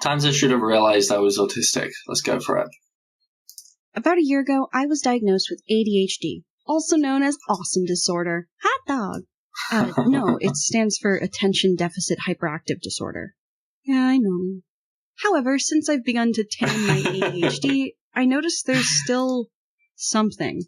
Times I should have realized I was autistic. Let's go for it. About a year ago, I was diagnosed with ADHD, also known as Awesome disorder. Hot dog! No, it stands for Attention Deficit Hyperactive Disorder. Yeah, I know. However, since I've begun to tame my ADHD, I noticed there's still something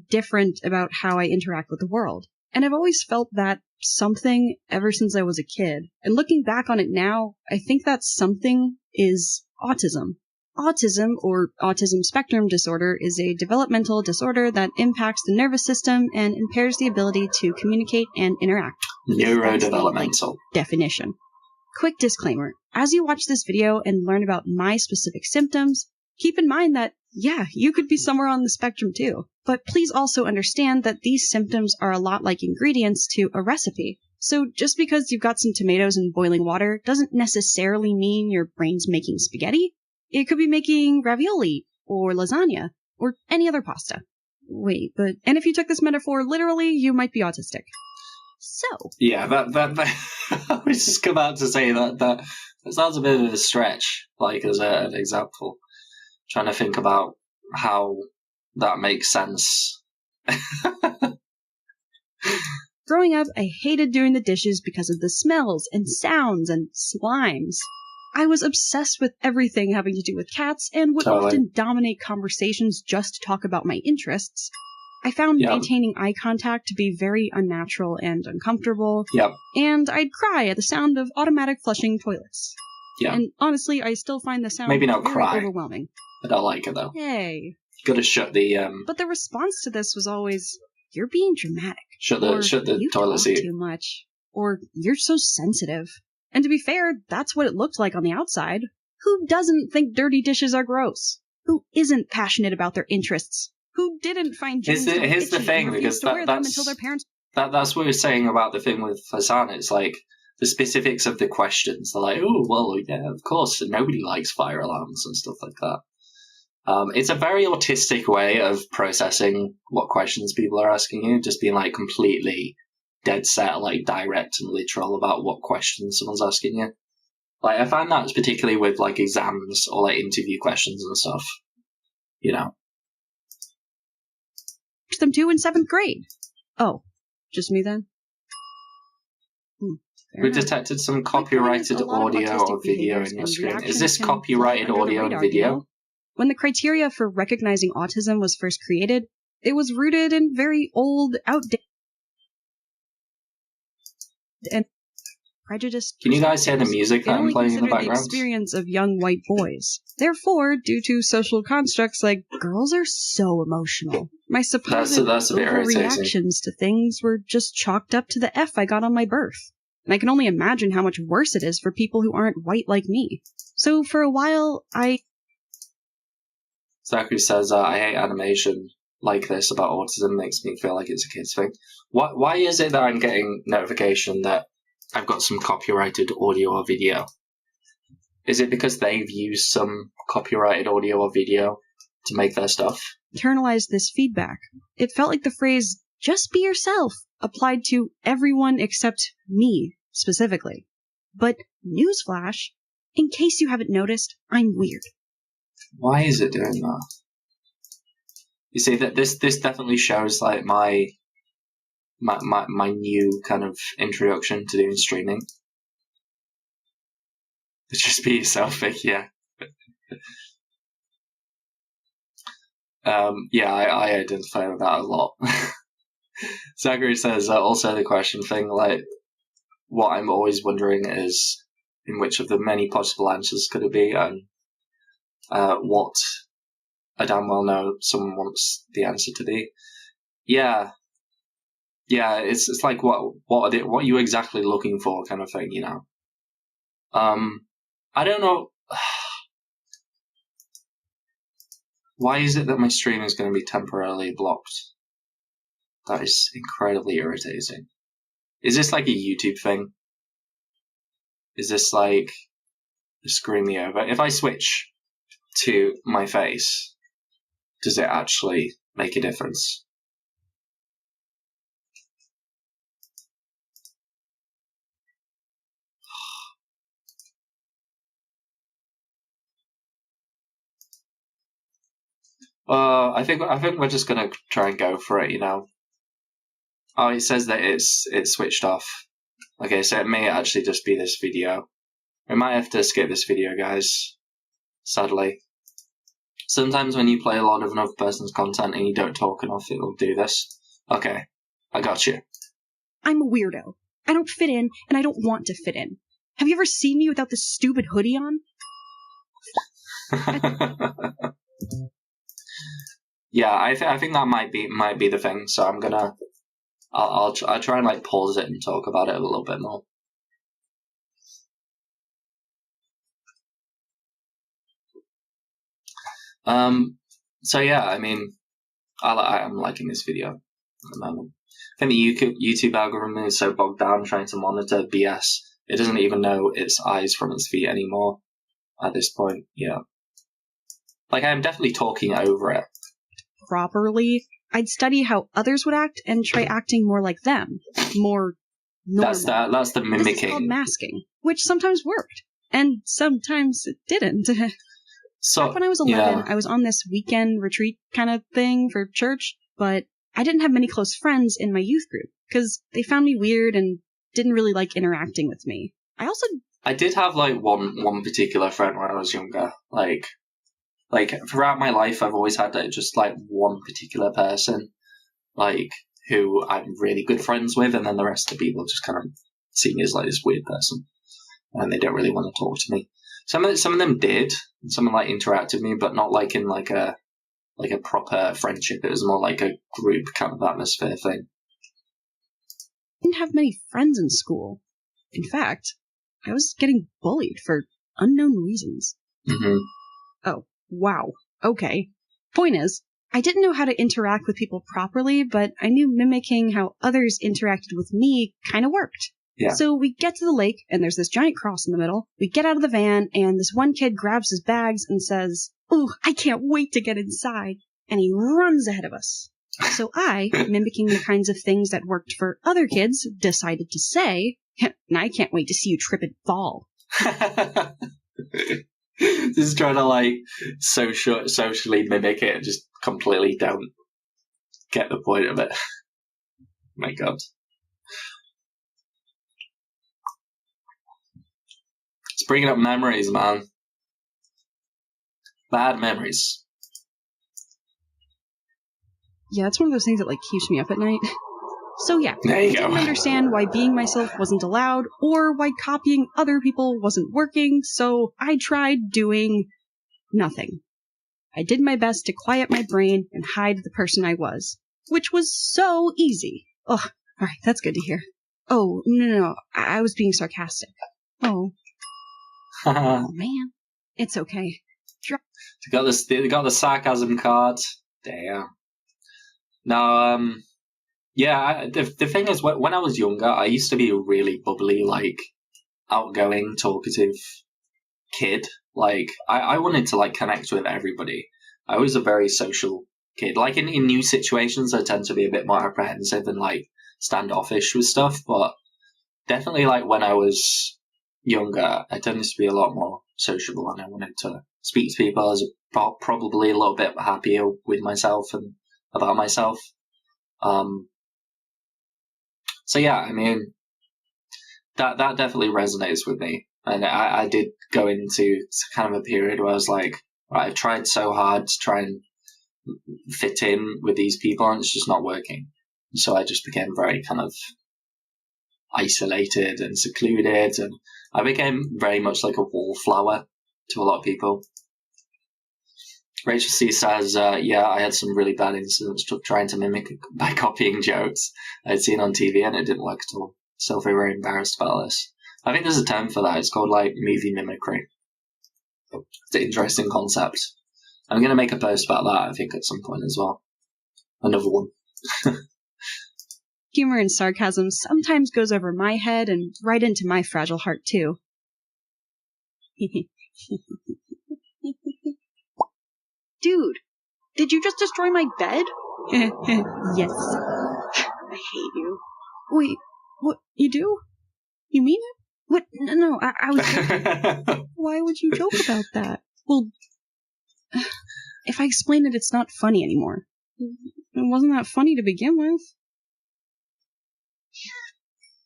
different about how I interact with the world. And I've always felt that something ever since I was a kid. And looking back on it now, I think that something is autism. Autism, or autism spectrum disorder, is a developmental disorder that impacts the nervous system and impairs the ability to communicate and interact. Neurodevelopmental. Definition. Quick disclaimer. As you watch this video and learn about my specific symptoms, keep in mind that, yeah, you could be somewhere on the spectrum too. But please also understand that these symptoms are a lot like ingredients to a recipe. So just because you've got some tomatoes in boiling water doesn't necessarily mean your brain's making spaghetti. It could be making ravioli, or lasagna, or any other pasta. Wait, and if you took this metaphor literally, you might be autistic. So. Yeah, that I was just about to say that sounds a bit of a stretch, like as an example. Trying to think about how that makes sense. Growing up, I hated doing the dishes because of the smells and sounds and slimes. I was obsessed with everything having to do with cats and would often dominate conversations just to talk about my interests. I found maintaining eye contact to be very unnatural and uncomfortable. Yep. And I'd cry at the sound of automatic flushing toilets. Yeah. And honestly, I still find the sound maybe not very cry. Overwhelming. I don't like it though. Hey. Gotta shut the But the response to this was always, "You're being dramatic." Shut the toilet seat. Too much. Or, "You're so sensitive." And to be fair, that's what it looked like on the outside. Who doesn't think dirty dishes are gross? Who isn't passionate about their interests? Who didn't find jeans here's the thing, because that's what we're saying about the thing with Fasan. It's like the specifics of the questions. They're like, oh, well, yeah, of course, nobody likes fire alarms and stuff like that. It's a very autistic way of processing what questions people are asking you, just being like completely dead set, like direct and literal about what questions someone's asking you. Like, I find that particularly with like exams or like interview questions and stuff, you know. Them too in 7th grade. Oh, just me then? We've detected some copyrighted audio or video in your screen. Is this copyrighted audio and video? When the criteria for recognizing autism was first created, it was rooted in very old, outdated, and prejudiced. Can you guys hear the music that I'm playing in the background? The experience of young white boys. Therefore, due to social constructs like girls are so emotional, my supposed overreactions to things were just chalked up to the F I got on my birth. And I can only imagine how much worse it is for people who aren't white like me. So for a while, Zachary says, I hate animation like this about autism, makes me feel like it's a kid's thing. Why is it that I'm getting notification that I've got some copyrighted audio or video? Is it because they've used some copyrighted audio or video to make their stuff? Internalized this feedback. It felt like the phrase, just be yourself, applied to everyone except me, specifically. But, newsflash, in case you haven't noticed, I'm weird. Why is it doing that? You see, that this definitely shows like my new kind of introduction to doing streaming. Just be yourself, yeah. Yeah, I identify with that a lot. Zachary says also the question thing, like, what I'm always wondering is in which of the many possible answers could it be, and what I damn well know someone wants the answer to be. Yeah, it's like what are you exactly looking for, kind of thing, you know. I don't know. Why is it that my stream is going to be temporarily blocked? That is incredibly irritating. Is this like a YouTube thing? Is this like screwing me over? If I switch to my face, does it actually make a difference? I think we're just gonna try and go for it, you know. Oh, it says that it's switched off. Okay, so it may actually just be this video. We might have to skip this video, guys. Sadly. Sometimes when you play a lot of another person's content and you don't talk enough, it'll do this. Okay, I got you. I'm a weirdo. I don't fit in, and I don't want to fit in. Have you ever seen me without this stupid hoodie on? Yeah, I think that might be the thing. So I'll try and like pause it and talk about it a little bit more. So yeah, I mean, I'm liking this video at the moment. I think the YouTube algorithm is so bogged down trying to monitor BS, it doesn't even know its eyes from its feet anymore at this point. Yeah. Like, I'm definitely talking over it. Properly, I'd study how others would act and try acting more like them. More normal. That's the mimicking. This is called masking, which sometimes worked, and sometimes it didn't. So, back when I was 11, I was on this weekend retreat kind of thing for church, but I didn't have many close friends in my youth group, because they found me weird and didn't really like interacting with me. I did have, like, one particular friend when I was younger. Like, throughout my life, I've always had just, like, one particular person, like, who I'm really good friends with, and then the rest of the people just kind of see me as, like, this weird person, and they don't really want to talk to me. Some of them did, and some like interacted with me, but not like in like a proper friendship. It was more like a group kind of atmosphere thing. I didn't have many friends in school. In fact, I was getting bullied for unknown reasons. Mm-hmm. Oh, wow. Okay. Point is, I didn't know how to interact with people properly, but I knew mimicking how others interacted with me kind of worked. Yeah. So we get to the lake, and there's this giant cross in the middle. We get out of the van, and this one kid grabs his bags and says, "Ooh, I can't wait to get inside." And he runs ahead of us. So I, mimicking the kinds of things that worked for other kids, decided to say, "And I can't wait to see you trip and fall." Just trying to, like, socially mimic it and just completely don't get the point of it. My God. It's bringing up memories, man. Bad memories. Yeah, it's one of those things that, like, keeps me up at night. So yeah, there you I didn't understand why being myself wasn't allowed, or why copying other people wasn't working, so I tried doing nothing. I did my best to quiet my brain and hide the person I was, which was so easy. Oh, alright, that's good to hear. Oh, no, I was being sarcastic. Oh. Oh, man. It's okay. They got the sarcasm card. Damn. No, yeah, the thing is, when I was younger, I used to be a really bubbly, like, outgoing, talkative kid. Like, I wanted to, like, connect with everybody. I was a very social kid. Like, in new situations, I tend to be a bit more apprehensive and, like, standoffish with stuff, but definitely, like, when I was younger, I tended to be a lot more sociable, and I wanted to speak to people. I was probably a little bit happier with myself and about myself. So yeah, I mean, that definitely resonates with me. And I did go into kind of a period where I was like, right, I've tried so hard to try and fit in with these people, and it's just not working. So I just became very kind of isolated and secluded, and I became very much like a wallflower to a lot of people. Rachel C says, yeah, I had some really bad incidents trying to mimic by copying jokes I'd seen on TV, and it didn't work at all. Still feel very embarrassed about this. I think there's a term for that. It's called, like, movie mimicry. It's an interesting concept. I'm going to make a post about that, I think, at some point as well. Another one. Humor and sarcasm sometimes goes over my head and right into my fragile heart, too. Dude, did you just destroy my bed? Yes. I hate you. Wait, what, you do? You mean it? What? No, I was joking. Why would you joke about that? Well, if I explain it, it's not funny anymore. It wasn't that funny to begin with.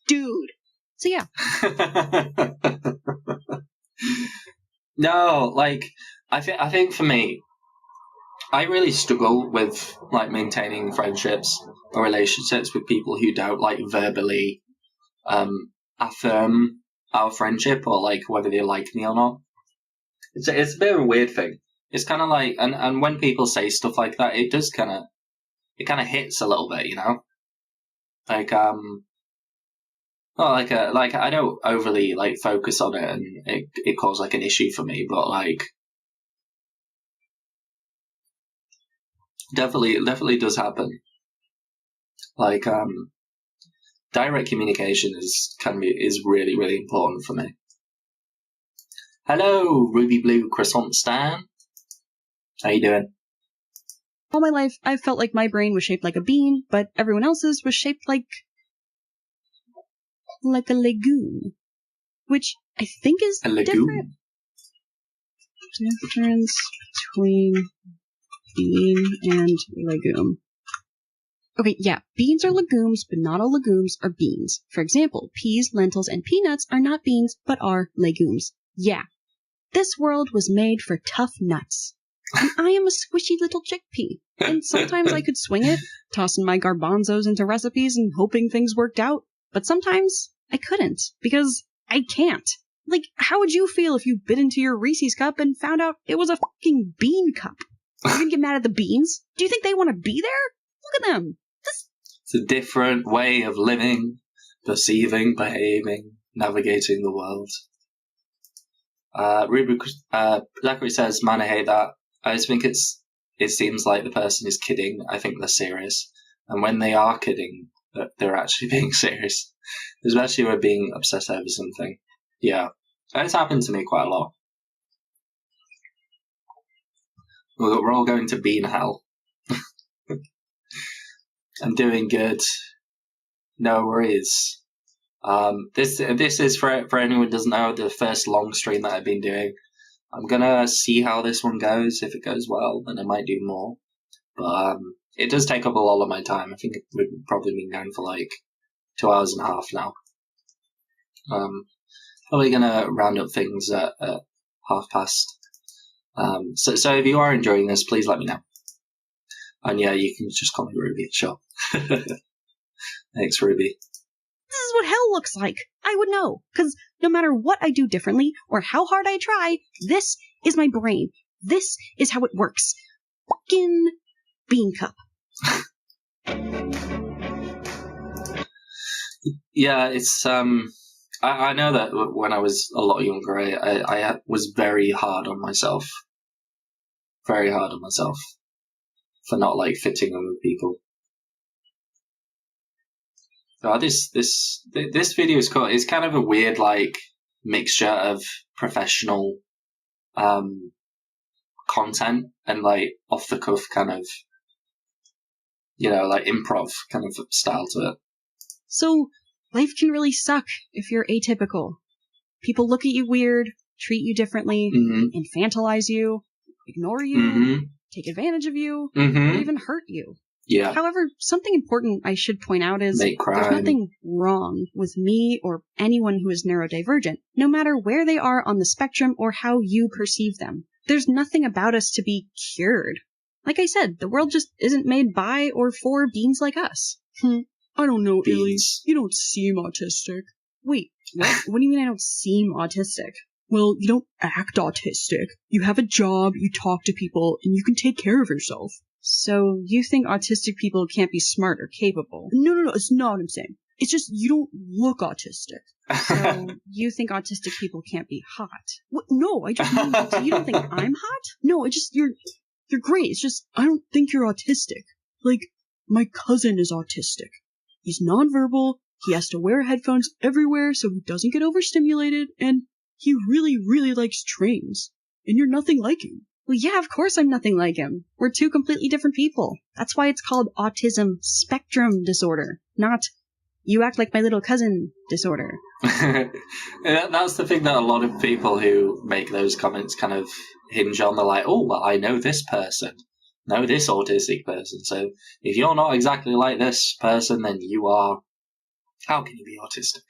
Dude. So yeah. No, like, I think for me, I really struggle with, like, maintaining friendships or relationships with people who don't, like, verbally affirm our friendship or, like, whether they like me or not. It's a bit of a weird thing. It's kind of like, and when people say stuff like that, it does kind of hits a little bit, you know? Like, well, like I don't overly, like, focus on it, and it caused, like, an issue for me, but, like, definitely does happen. Like, direct communication is really, really important for me. Hello, Ruby Blue Croissant Stan. How you doing? All my life, I've felt like my brain was shaped like a bean, but everyone else's was shaped like a legume, which I think is a legume. Different. Difference between bean and legume. Okay, yeah, beans are legumes, but not all legumes are beans. For example, peas, lentils, and peanuts are not beans, but are legumes. Yeah, this world was made for tough nuts. And I am a squishy little chickpea. And sometimes I could swing it, tossing my garbanzos into recipes and hoping things worked out. But sometimes I couldn't, because I can't. Like, how would you feel if you bit into your Reese's cup and found out it was a fucking bean cup? Are you gonna get mad at the beans? Do you think they want to be there? Look at them. It's a different way of living, perceiving, behaving, navigating the world. Zachary says, man, I hate that. I just think it seems like the person is kidding. I think they're serious. And when they are kidding, they're actually being serious. Especially when being obsessed over something. Yeah. That's happened to me quite a lot. We're all going to bean hell. I'm doing good. No worries. This is for anyone who doesn't know, the first long stream that I've been doing. I'm gonna see how this one goes. If it goes well, then I might do more. But it does take up a lot of my time. I think we've probably been going for like 2 hours and a half now. Probably gonna round up things at past. So if you are enjoying this, please let me know. And yeah, you can just call me Ruby, sure. Thanks, Ruby. This is what hell looks like. I would know, because no matter what I do differently or how hard I try, this is my brain. This is how it works. Fucking bean cup. Yeah, it's I know that when I was a lot younger, I was very hard on myself. Very hard on myself for not, like, fitting in with people. This video is cool. It's kind of a weird, like, mixture of professional content and, like, off the cuff kind of, you know, like, improv kind of style to it. So life can really suck if you're atypical. People look at you weird, treat you differently, infantilize you, ignore you, take advantage of you, or even hurt you. Yeah. However, something important I should point out is there's nothing wrong with me or anyone who is neurodivergent, no matter where they are on the spectrum or how you perceive them. There's nothing about us to be cured. Like I said, the world just isn't made by or for beings like us. I don't know, Illy. You don't seem autistic. Wait, what? What do you mean I don't seem autistic? Well, you don't act autistic. You have a job, you talk to people, and you can take care of yourself. So, you think autistic people can't be smart or capable? No, it's not what I'm saying. It's just you don't look autistic. So, you think autistic people can't be hot? What? No, I just mean, you don't think I'm hot? No, you're great. It's just, I don't think you're autistic. Like, my cousin is autistic. He's nonverbal, he has to wear headphones everywhere so he doesn't get overstimulated, and he really, really likes trains. And you're nothing like him. Well, yeah, of course I'm nothing like him. We're two completely different people. That's why it's called autism spectrum disorder, not you act like my little cousin disorder. That's the thing that a lot of people who make those comments kind of hinge on the like, oh, well, I know this person, know this autistic person. So if you're not exactly like this person, then you are, how can you be autistic?